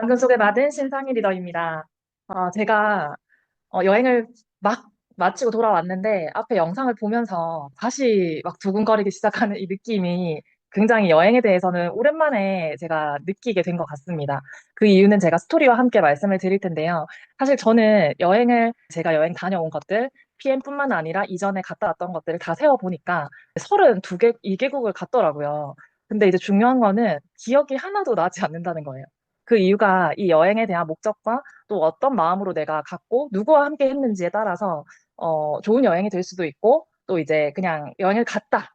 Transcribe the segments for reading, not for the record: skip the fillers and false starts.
방금 소개받은 신상희 리더입니다. 제가 여행을 막 마치고 돌아왔는데 앞에 영상을 보면서 다시 막 두근거리기 시작하는 이 느낌이 굉장히 여행에 대해서는 오랜만에 제가 느끼게 된 것 같습니다. 그 이유는 제가 스토리와 함께 말씀을 드릴 텐데요. 사실 저는 제가 여행 다녀온 것들, PM뿐만 아니라 이전에 갔다 왔던 것들을 다 세어보니까 32개국을 갔더라고요. 근데 이제 중요한 거는 기억이 하나도 나지 않는다는 거예요. 그 이유가 이 여행에 대한 목적과 또 어떤 마음으로 내가 갔고 누구와 함께 했는지에 따라서 좋은 여행이 될 수도 있고 또 이제 그냥 여행을 갔다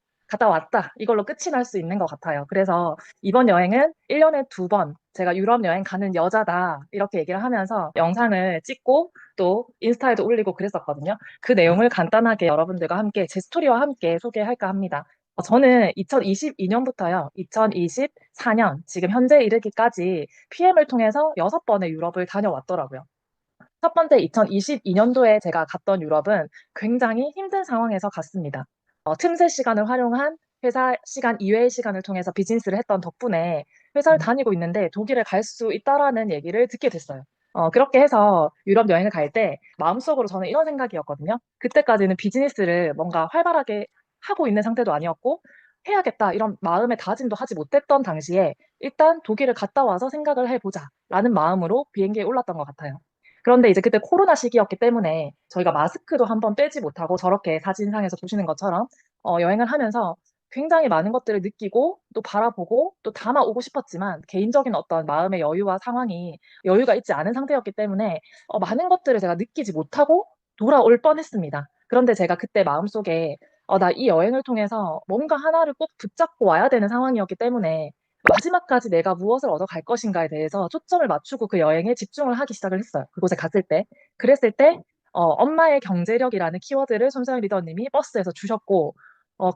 왔다 이걸로 끝이 날 수 있는 것 같아요. 그래서 이번 여행은 1년에 2번 제가 유럽 여행 가는 여자다 이렇게 얘기를 하면서 영상을 찍고 또 인스타에도 올리고 그랬었거든요. 그 내용을 간단하게 여러분들과 함께 제 스토리와 함께 소개할까 합니다. 저는 2022년부터요, 2024년, 지금 현재 이르기까지 PM을 통해서 6번의 유럽을 다녀왔더라고요. 첫 번째 2022년도에 제가 갔던 유럽은 굉장히 힘든 상황에서 갔습니다. 틈새 시간을 활용한 회사 시간 이외의 시간을 통해서 비즈니스를 했던 덕분에 회사를 다니고 있는데 독일에 갈 수 있다라는 얘기를 듣게 됐어요. 그렇게 해서 유럽 여행을 갈 때 마음속으로 저는 이런 생각이었거든요. 그때까지는 비즈니스를 뭔가 활발하게 하고 있는 상태도 아니었고 해야겠다 이런 마음의 다짐도 하지 못했던 당시에 일단 독일을 갔다 와서 생각을 해보자라는 마음으로 비행기에 올랐던 것 같아요. 그런데 이제 그때 코로나 시기였기 때문에 저희가 마스크도 한번 빼지 못하고 저렇게 사진상에서 보시는 것처럼 여행을 하면서 굉장히 많은 것들을 느끼고 또 바라보고 또 담아오고 싶었지만 개인적인 어떤 마음의 여유와 상황이 여유가 있지 않은 상태였기 때문에 많은 것들을 제가 느끼지 못하고 돌아올 뻔했습니다. 그런데 제가 그때 마음속에 나 이 여행을 통해서 뭔가 하나를 꼭 붙잡고 와야 되는 상황이었기 때문에 마지막까지 내가 무엇을 얻어갈 것인가에 대해서 초점을 맞추고 그 여행에 집중을 하기 시작을 했어요. 그곳에 갔을 때. 그랬을 때, 엄마의 경제력이라는 키워드를 손서영 리더님이 버스에서 주셨고,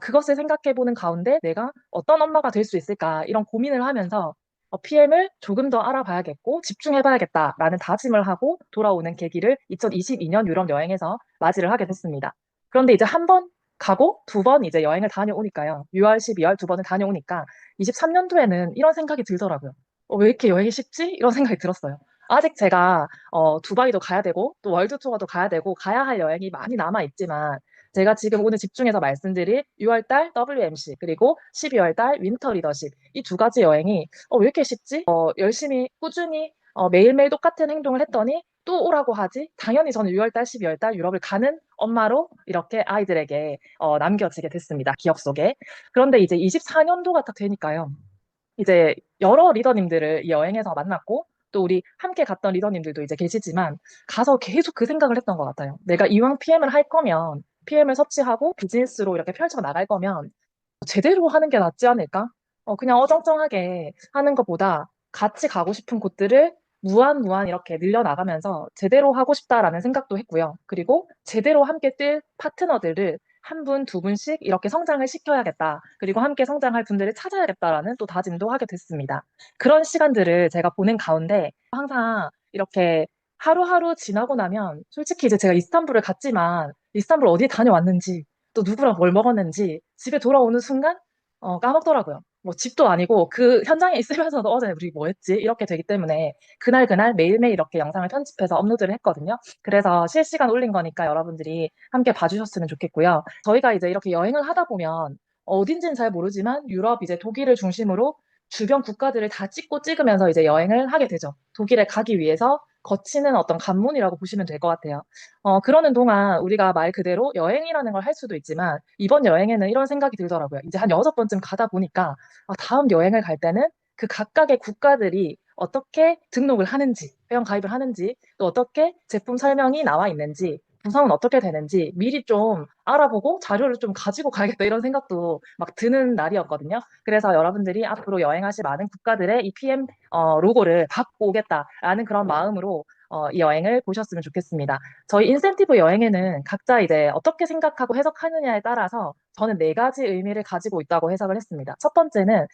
그것을 생각해보는 가운데 내가 어떤 엄마가 될 수 있을까, 이런 고민을 하면서 PM을 조금 더 알아봐야겠고, 집중해봐야겠다라는 다짐을 하고 돌아오는 계기를 2022년 유럽 여행에서 맞이를 하게 됐습니다. 그런데 이제 한 번 가고 2번 이제 여행을 다녀오니까요. 6월, 12월 2번을 다녀오니까 23년도에는 이런 생각이 들더라고요. 왜 이렇게 여행이 쉽지? 이런 생각이 들었어요. 아직 제가 두바이도 가야 되고 또 월드 투어도 가야 되고 가야 할 여행이 많이 남아 있지만 제가 지금 오늘 집중해서 말씀드릴 6월달 WMC 그리고 12월달 윈터 리더십 이 두 가지 여행이 왜 이렇게 쉽지? 열심히 꾸준히 매일매일 똑같은 행동을 했더니 또 오라고 하지? 당연히 저는 6월달, 12월달 유럽을 가는 엄마로 이렇게 아이들에게 남겨지게 됐습니다. 기억 속에. 그런데 이제 24년도가 딱 되니까요. 이제 여러 리더님들을 이 여행에서 만났고 또 우리 함께 갔던 리더님들도 이제 계시지만 가서 계속 그 생각을 했던 것 같아요. 내가 이왕 PM을 할 거면 PM을 섭취하고 비즈니스로 이렇게 펼쳐 나갈 거면 제대로 하는 게 낫지 않을까? 그냥 어정쩡하게 하는 것보다 같이 가고 싶은 곳들을 무한 이렇게 늘려나가면서 제대로 하고 싶다라는 생각도 했고요. 그리고 제대로 함께 뛸 파트너들을 한 분, 두 분씩 이렇게 성장을 시켜야겠다. 그리고 함께 성장할 분들을 찾아야겠다라는 또 다짐도 하게 됐습니다. 그런 시간들을 제가 보낸 가운데 항상 이렇게 하루하루 지나고 나면 솔직히 이제 제가 이스탄불을 갔지만 이스탄불 어디에 다녀왔는지 또 누구랑 뭘 먹었는지 집에 돌아오는 순간 까먹더라고요. 뭐 집도 아니고 그 현장에 있으면서도 어제 우리 뭐 했지? 이렇게 되기 때문에 그날 매일매일 이렇게 영상을 편집해서 업로드를 했거든요. 그래서 실시간 올린 거니까 여러분들이 함께 봐주셨으면 좋겠고요. 저희가 이제 이렇게 여행을 하다 보면 어딘지는 잘 모르지만 유럽 이제 독일을 중심으로 주변 국가들을 다 찍고 찍으면서 이제 여행을 하게 되죠. 독일에 가기 위해서 거치는 어떤 관문이라고 보시면 될 것 같아요. 그러는 동안 우리가 말 그대로 여행이라는 걸 할 수도 있지만 이번 여행에는 이런 생각이 들더라고요. 이제 한 6번쯤 가다 보니까 다음 여행을 갈 때는 그 각각의 국가들이 어떻게 등록을 하는지, 회원 가입을 하는지, 또 어떻게 제품 설명이 나와 있는지, 구성은 어떻게 되는지 미리 좀 알아보고 자료를 좀 가지고 가야겠다 이런 생각도 막 드는 날이었거든요. 그래서 여러분들이 앞으로 여행하실 많은 국가들의 이 PM 로고를 받고 오겠다라는 그런 마음으로 이 여행을 보셨으면 좋겠습니다. 저희 인센티브 여행에는 각자 이제 어떻게 생각하고 해석하느냐에 따라서 저는 4가지 의미를 가지고 있다고 해석을 했습니다. 첫 번째는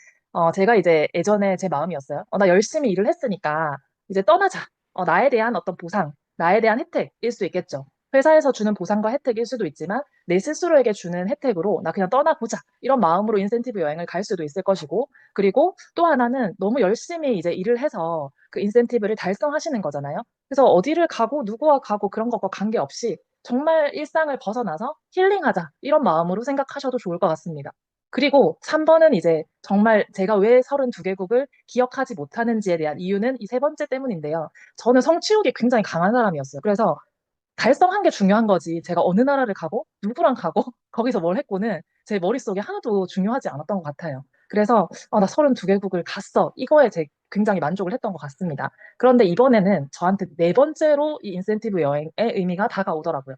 제가 이제 예전에 제 마음이었어요. 나 열심히 일을 했으니까 이제 떠나자. 나에 대한 어떤 보상, 나에 대한 혜택일 수 있겠죠. 회사에서 주는 보상과 혜택일 수도 있지만 내 스스로에게 주는 혜택으로 나 그냥 떠나보자 이런 마음으로 인센티브 여행을 갈 수도 있을 것이고 그리고 또 하나는 너무 열심히 이제 일을 해서 그 인센티브를 달성하시는 거잖아요. 그래서 어디를 가고 누구와 가고 그런 것과 관계없이 정말 일상을 벗어나서 힐링하자 이런 마음으로 생각하셔도 좋을 것 같습니다. 그리고 3번은 이제 정말 제가 왜 32개국을 기억하지 못하는지에 대한 이유는 이 세 번째 때문인데요. 저는 성취욕이 굉장히 강한 사람이었어요. 그래서 달성한 게 중요한 거지. 제가 어느 나라를 가고 누구랑 가고 거기서 뭘 했고는 제 머릿속에 하나도 중요하지 않았던 것 같아요. 그래서 나 32개국을 갔어. 이거에 제 굉장히 만족을 했던 것 같습니다. 그런데 이번에는 저한테 네 번째로 이 인센티브 여행의 의미가 다가오더라고요.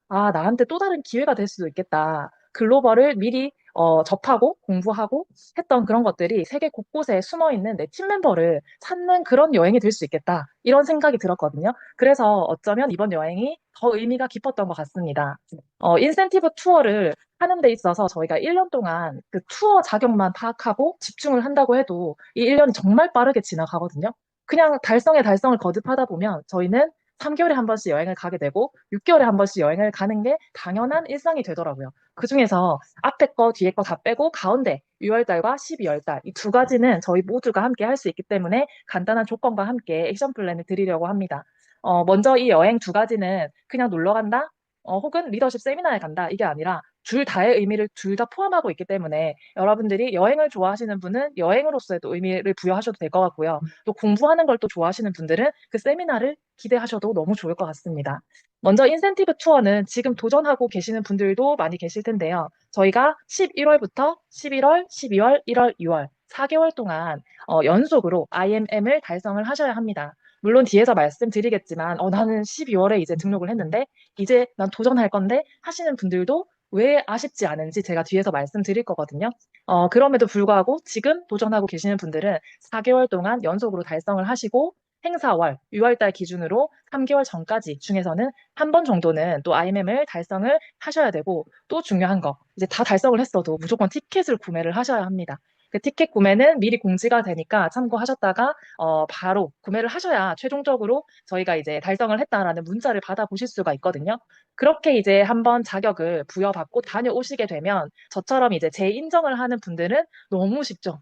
아, 나한테 또 다른 기회가 될 수도 있겠다. 글로벌을 미리 접하고 공부하고 했던 그런 것들이 세계 곳곳에 숨어 있는 내 팀 멤버를 찾는 그런 여행이 될 수 있겠다. 이런 생각이 들었거든요. 그래서 어쩌면 이번 여행이 더 의미가 깊었던 것 같습니다. 인센티브 투어를 하는 데 있어서 저희가 1년 동안 그 투어 자격만 파악하고 집중을 한다고 해도 이 1년이 정말 빠르게 지나가거든요. 그냥 달성에 달성을 거듭하다 보면 저희는 3개월에 한 번씩 여행을 가게 되고 6개월에 한 번씩 여행을 가는 게 당연한 일상이 되더라고요. 그중에서 앞에 거, 뒤에 거 다 빼고 가운데 6월달과 12월달 이 두 가지는 저희 모두가 함께 할 수 있기 때문에 간단한 조건과 함께 액션 플랜을 드리려고 합니다. 먼저 이 여행 두 가지는 그냥 놀러 간다? 혹은 리더십 세미나에 간다? 이게 아니라 둘 다의 의미를 둘 다 포함하고 있기 때문에 여러분들이 여행을 좋아하시는 분은 여행으로서의 또 의미를 부여하셔도 될 것 같고요. 또 공부하는 걸 또 좋아하시는 분들은 그 세미나를 기대하셔도 너무 좋을 것 같습니다. 먼저 인센티브 투어는 지금 도전하고 계시는 분들도 많이 계실 텐데요. 저희가 11월부터 11월, 12월, 1월, 2월 4개월 동안 연속으로 IMM을 달성을 하셔야 합니다. 물론 뒤에서 말씀드리겠지만 나는 12월에 이제 등록을 했는데 이제 난 도전할 건데 하시는 분들도 왜 아쉽지 않은지 제가 뒤에서 말씀드릴 거거든요. 그럼에도 불구하고 지금 도전하고 계시는 분들은 4개월 동안 연속으로 달성을 하시고 행사월 6월달 기준으로 3개월 전까지 중에서는 한 번 정도는 또 IMM을 달성을 하셔야 되고 또 중요한 거 이제 다 달성을 했어도 무조건 티켓을 구매를 하셔야 합니다. 그 티켓 구매는 미리 공지가 되니까 참고하셨다가 바로 구매를 하셔야 최종적으로 저희가 이제 달성을 했다라는 문자를 받아보실 수가 있거든요. 그렇게 이제 한번 자격을 부여받고 다녀오시게 되면 저처럼 이제 재인정을 하는 분들은 너무 쉽죠.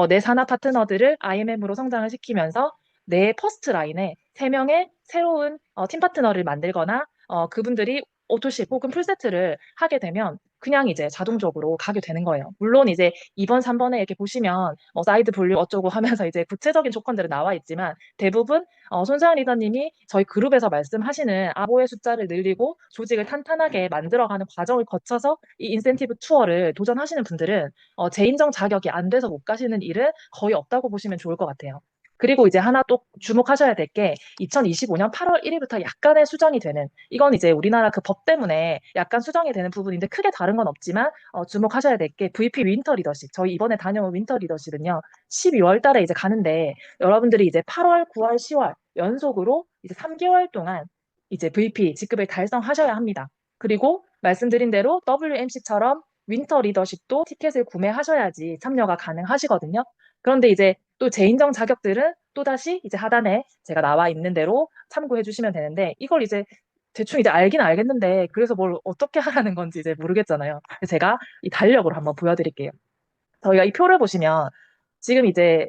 내 산하 파트너들을 IMM으로 성장을 시키면서 내 퍼스트 라인에 세명의 새로운 팀 파트너를 만들거나 그분들이 오토십 혹은 풀세트를 하게 되면 그냥 이제 자동적으로 가게 되는 거예요. 물론 이제 2번, 3번에 이렇게 보시면 사이드 볼륨 어쩌고 하면서 이제 구체적인 조건들은 나와 있지만 대부분 손서연 리더님이 저희 그룹에서 말씀하시는 아보의 숫자를 늘리고 조직을 탄탄하게 만들어가는 과정을 거쳐서 이 인센티브 투어를 도전하시는 분들은 재인정 자격이 안 돼서 못 가시는 일은 거의 없다고 보시면 좋을 것 같아요. 그리고 이제 하나 또 주목하셔야 될 게 2025년 8월 1일부터 약간의 수정이 되는 이건 이제 우리나라 그 법 때문에 약간 수정이 되는 부분인데 크게 다른 건 없지만 주목하셔야 될 게 VP 윈터 리더십 저희 이번에 다녀온 윈터 리더십은요 12월 달에 이제 가는데 여러분들이 이제 8월, 9월, 10월 연속으로 이제 3개월 동안 이제 VP 직급을 달성하셔야 합니다. 그리고 말씀드린 대로 WMC처럼 윈터 리더십도 티켓을 구매하셔야지 참여가 가능하시거든요. 그런데 이제 또 재인정 자격들은 또다시 이제 하단에 제가 나와 있는 대로 참고해 주시면 되는데 이걸 이제 대충 이제 알긴 알겠는데 그래서 뭘 어떻게 하라는 건지 이제 모르겠잖아요. 그래서 제가 이 달력으로 한번 보여드릴게요. 저희가 이 표를 보시면 지금 이제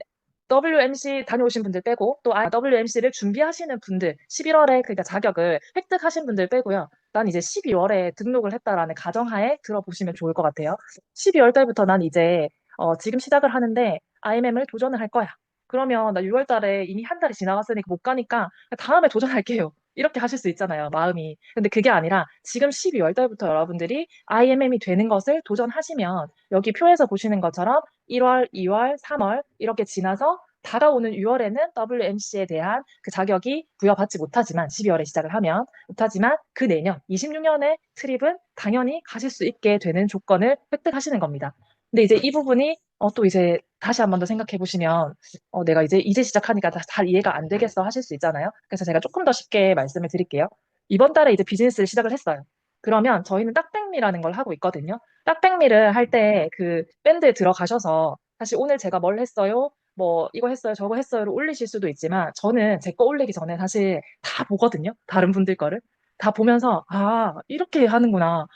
WMC 다녀오신 분들 빼고 또 WMC를 준비하시는 분들 11월에 그러니까 자격을 획득하신 분들 빼고요. 난 이제 12월에 등록을 했다라는 가정하에 들어보시면 좋을 것 같아요. 12월 달부터 난 이제 지금 시작을 하는데 IMM을 도전을 할 거야. 그러면 나 6월 달에 이미 한 달이 지나갔으니까 못 가니까 다음에 도전할게요. 이렇게 하실 수 있잖아요, 마음이. 근데 그게 아니라 지금 12월 달부터 여러분들이 IMM이 되는 것을 도전하시면 여기 표에서 보시는 것처럼 1월, 2월, 3월 이렇게 지나서 다가오는 6월에는 WMC에 대한 그 자격이 부여받지 못하지만 12월에 시작을 하면 못하지만 그 내년 26년에 트립은 당연히 가실 수 있게 되는 조건을 획득하시는 겁니다. 근데 이제 이 부분이 또 이제 다시 한 번 더 생각해 보시면 내가 이제 시작하니까 잘 이해가 안 되겠어 하실 수 있잖아요. 그래서 제가 조금 더 쉽게 말씀을 드릴게요. 이번 달에 이제 비즈니스를 시작을 했어요. 그러면 저희는 딱백미라는 걸 하고 있거든요. 딱백미를 할 때 그 밴드에 들어가셔서 사실 오늘 제가 뭘 했어요? 뭐 이거 했어요, 저거 했어요를 올리실 수도 있지만 저는 제 거 올리기 전에 사실 다 보거든요. 다른 분들 거를. 다 보면서, 아, 이렇게 하는구나.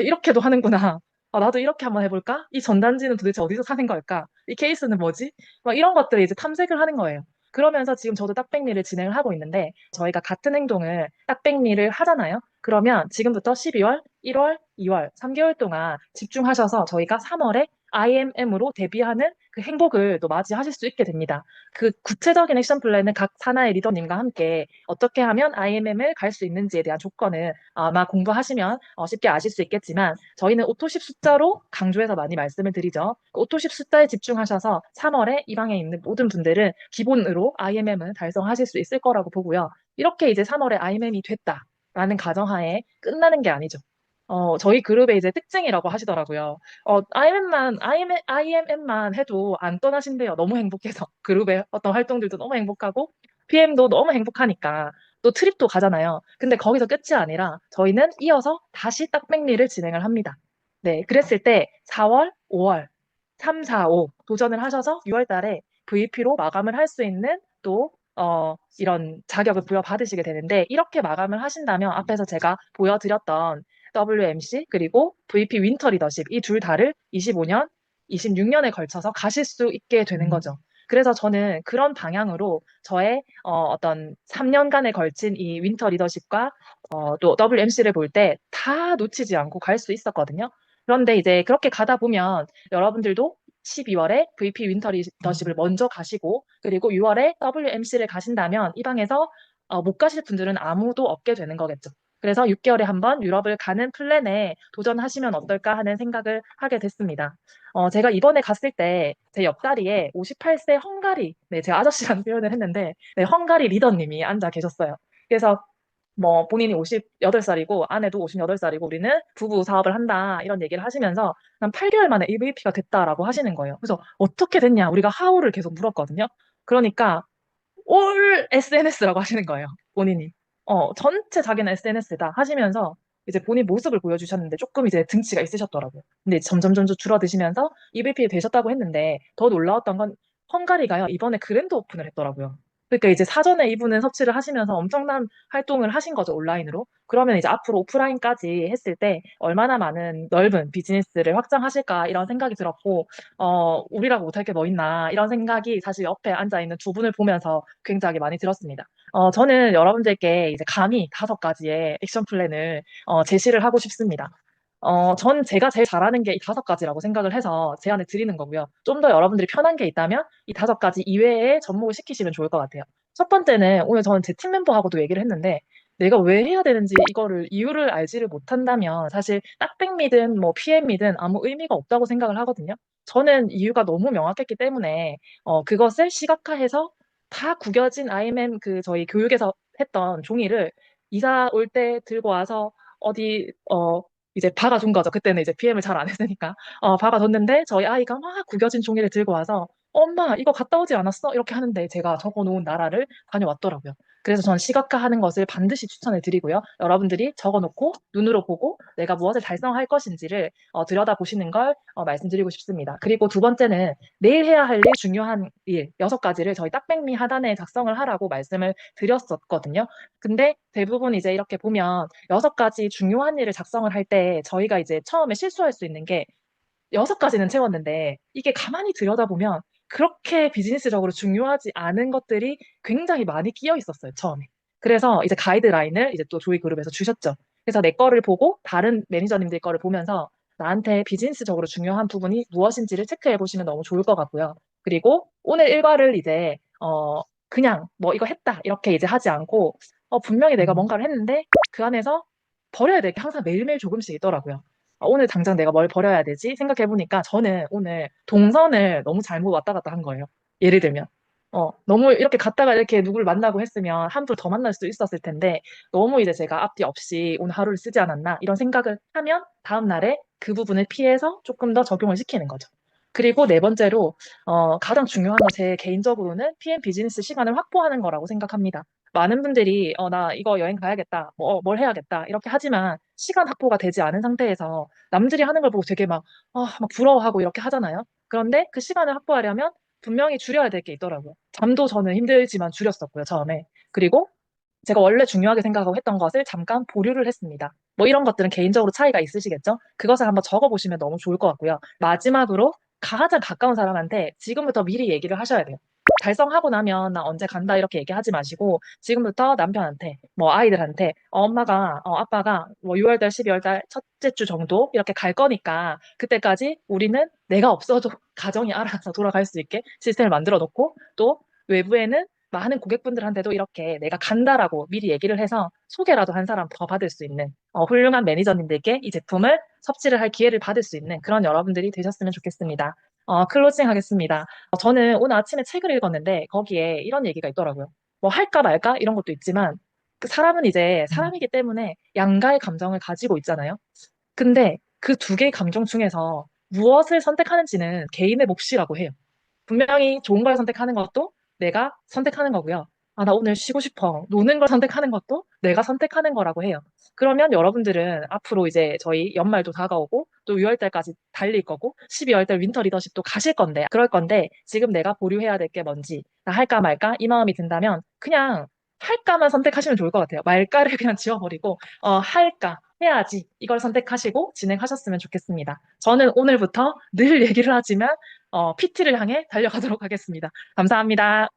이렇게도 하는구나. 나도 이렇게 한번 해볼까? 이 전단지는 도대체 어디서 사는 걸까? 이 케이스는 뭐지? 막 이런 것들을 이제 탐색을 하는 거예요. 그러면서 지금 저도 딱백미를 진행을 하고 있는데, 저희가 같은 행동을 딱백미를 하잖아요. 그러면 지금부터 12월, 1월, 2월, 3개월 동안 집중하셔서 저희가 3월에 IMM으로 데뷔하는 그 행복을 또 맞이하실 수 있게 됩니다. 그 구체적인 액션 플랜은 각 산하의 리더님과 함께 어떻게 하면 IMM을 갈 수 있는지에 대한 조건을 아마 공부하시면 쉽게 아실 수 있겠지만 저희는 오토십 숫자로 강조해서 많이 말씀을 드리죠. 그 오토십 숫자에 집중하셔서 3월에 이 방에 있는 모든 분들은 기본으로 IMM을 달성하실 수 있을 거라고 보고요. 이렇게 이제 3월에 IMM이 됐다라는 가정하에 끝나는 게 아니죠. 저희 그룹의 이제 특징이라고 하시더라고요. IMM만 해도 안 떠나신대요. 너무 행복해서. 그룹의 어떤 활동들도 너무 행복하고, PM도 너무 행복하니까. 또 트립도 가잖아요. 근데 거기서 끝이 아니라 저희는 이어서 다시 딱백리를 진행을 합니다. 네, 그랬을 때 4월, 5월, 3, 4, 5 도전을 하셔서 6월 달에 VP로 마감을 할 수 있는 또 이런 자격을 부여받으시게 되는데 이렇게 마감을 하신다면 앞에서 제가 보여드렸던 WMC 그리고 VP 윈터 리더십 이 둘 다를 25년, 26년에 걸쳐서 가실 수 있게 되는 거죠. 그래서 저는 그런 방향으로 저의 어떤 3년간에 걸친 이 윈터 리더십과 또 WMC를 볼 때 다 놓치지 않고 갈 수 있었거든요. 그런데 이제 그렇게 가다 보면 여러분들도 12월에 VP 윈터 리더십을 먼저 가시고 그리고 6월에 WMC를 가신다면 이 방에서 못 가실 분들은 아무도 없게 되는 거겠죠. 그래서 6개월에 한 번 유럽을 가는 플랜에 도전하시면 어떨까 하는 생각을 하게 됐습니다. 제가 이번에 갔을 때 제 옆자리에 58세 헝가리, 네, 제가 아저씨라는 표현을 했는데, 네, 허가리 리더님이 앉아 계셨어요. 그래서 뭐 본인이 58살이고 아내도 58살이고 우리는 부부 사업을 한다 이런 얘기를 하시면서 난 8개월 만에 EVP가 됐다라고 하시는 거예요. 그래서 어떻게 됐냐 우리가 하우를 계속 물었거든요. 그러니까 올 SNS라고 하시는 거예요. 본인이. 전체 자기는 SNS다 하시면서 이제 본인 모습을 보여주셨는데 조금 이제 등치가 있으셨더라고요. 근데 점점 줄어드시면서 EVP 되셨다고 했는데 더 놀라웠던 건 헝가리가요. 이번에 그랜드 오픈을 했더라고요. 그러니까 이제 사전에 이분은 섭취를 하시면서 엄청난 활동을 하신 거죠, 온라인으로. 그러면 이제 앞으로 오프라인까지 했을 때 얼마나 많은 넓은 비즈니스를 확장하실까 이런 생각이 들었고, 우리라고 못할 게 뭐 있나 이런 생각이 사실 옆에 앉아있는 두 분을 보면서 굉장히 많이 들었습니다. 저는 여러분들께 이제 감히 5가지의 액션 플랜을 제시를 하고 싶습니다. 전 제가 제일 잘하는 게 이 5가지라고 생각을 해서 제안을 드리는 거고요. 좀 더 여러분들이 편한 게 있다면 이 5가지 이외에 접목을 시키시면 좋을 것 같아요. 첫 번째는 오늘 저는 제 팀 멤버하고도 얘기를 했는데 내가 왜 해야 되는지 이거를 이유를 알지를 못한다면 사실 딱백미든 뭐 PM이든 아무 의미가 없다고 생각을 하거든요. 저는 이유가 너무 명확했기 때문에 그것을 시각화해서 다 구겨진 IMM 그 저희 교육에서 했던 종이를 이사 올 때 들고 와서 어디 이제 박아둔 거죠. 그때는 이제 PM을 잘 안 했으니까 박아뒀는데 저희 아이가 막 구겨진 종이를 들고 와서 엄마 이거 갔다 오지 않았어? 이렇게 하는데 제가 적어놓은 나라를 다녀왔더라고요. 그래서 저는 시각화하는 것을 반드시 추천을 드리고요. 여러분들이 적어놓고 눈으로 보고 내가 무엇을 달성할 것인지를 들여다보시는 걸 말씀드리고 싶습니다. 그리고 두 번째는 내일 해야 할 일, 중요한 일, 6가지를 저희 딱백미 하단에 작성을 하라고 말씀을 드렸었거든요. 근데 대부분 이제 이렇게 보면 6가지 중요한 일을 작성을 할 때 저희가 이제 처음에 실수할 수 있는 게 6가지는 채웠는데 이게 가만히 들여다보면 그렇게 비즈니스적으로 중요하지 않은 것들이 굉장히 많이 끼어 있었어요, 처음에. 그래서 이제 가이드라인을 이제 또 조이 그룹에서 주셨죠. 그래서 내 거를 보고 다른 매니저님들 거를 보면서 나한테 비즈니스적으로 중요한 부분이 무엇인지를 체크해 보시면 너무 좋을 것 같고요. 그리고 오늘 일과를 이제 그냥 뭐 이거 했다 이렇게 이제 하지 않고 분명히 내가 뭔가를 했는데 그 안에서 버려야 될 게 항상 매일매일 조금씩 있더라고요. 오늘 당장 내가 뭘 버려야 되지? 생각해보니까 저는 오늘 동선을 너무 잘못 왔다 갔다 한 거예요. 예를 들면. 너무 이렇게 갔다가 이렇게 누구를 만나고 했으면 한 분 더 만날 수 있었을 텐데 너무 이제 제가 앞뒤 없이 오늘 하루를 쓰지 않았나 이런 생각을 하면 다음 날에 그 부분을 피해서 조금 더 적용을 시키는 거죠. 그리고 네 번째로 가장 중요한 건 제 개인적으로는 PM 비즈니스 시간을 확보하는 거라고 생각합니다. 많은 분들이 나 이거 여행 가야겠다, 뭘 해야겠다 이렇게 하지만 시간 확보가 되지 않은 상태에서 남들이 하는 걸 보고 되게 막 부러워하고 이렇게 하잖아요. 그런데 그 시간을 확보하려면 분명히 줄여야 될 게 있더라고요. 잠도 저는 힘들지만 줄였었고요, 처음에. 그리고 제가 원래 중요하게 생각하고 했던 것을 잠깐 보류를 했습니다. 뭐 이런 것들은 개인적으로 차이가 있으시겠죠? 그것을 한번 적어보시면 너무 좋을 것 같고요. 마지막으로 가장 가까운 사람한테 지금부터 미리 얘기를 하셔야 돼요. 달성하고 나면 나 언제 간다 이렇게 얘기하지 마시고 지금부터 남편한테 뭐 아이들한테 엄마가 아빠가 뭐 6월달 12월달 첫째 주 정도 이렇게 갈 거니까 그때까지 우리는 내가 없어도 가정이 알아서 돌아갈 수 있게 시스템을 만들어 놓고 또 외부에는 많은 고객분들한테도 이렇게 내가 간다라고 미리 얘기를 해서 소개라도 한 사람 더 받을 수 있는 훌륭한 매니저님들께 이 제품을 섭취를 할 기회를 받을 수 있는 그런 여러분들이 되셨으면 좋겠습니다. 클로징 하겠습니다. 저는 오늘 아침에 책을 읽었는데 거기에 이런 얘기가 있더라고요. 뭐 할까 말까 이런 것도 있지만 그 사람은 이제 사람이기 때문에 양가의 감정을 가지고 있잖아요. 근데 그 두 개의 감정 중에서 무엇을 선택하는지는 개인의 몫이라고 해요. 분명히 좋은 걸 선택하는 것도 내가 선택하는 거고요. 아, 나 오늘 쉬고 싶어. 노는 걸 선택하는 것도 내가 선택하는 거라고 해요. 그러면 여러분들은 앞으로 이제 저희 연말도 다가오고 또 6월달까지 달릴 거고 12월달 윈터 리더십도 가실 건데 그럴 건데 지금 내가 보류해야 될 게 뭔지 나 할까 말까 이 마음이 든다면 그냥 할까만 선택하시면 좋을 것 같아요. 말까를 그냥 지워버리고 할까 해야지 이걸 선택하시고 진행하셨으면 좋겠습니다. 저는 오늘부터 늘 얘기를 하지만 PT를 향해 달려가도록 하겠습니다. 감사합니다.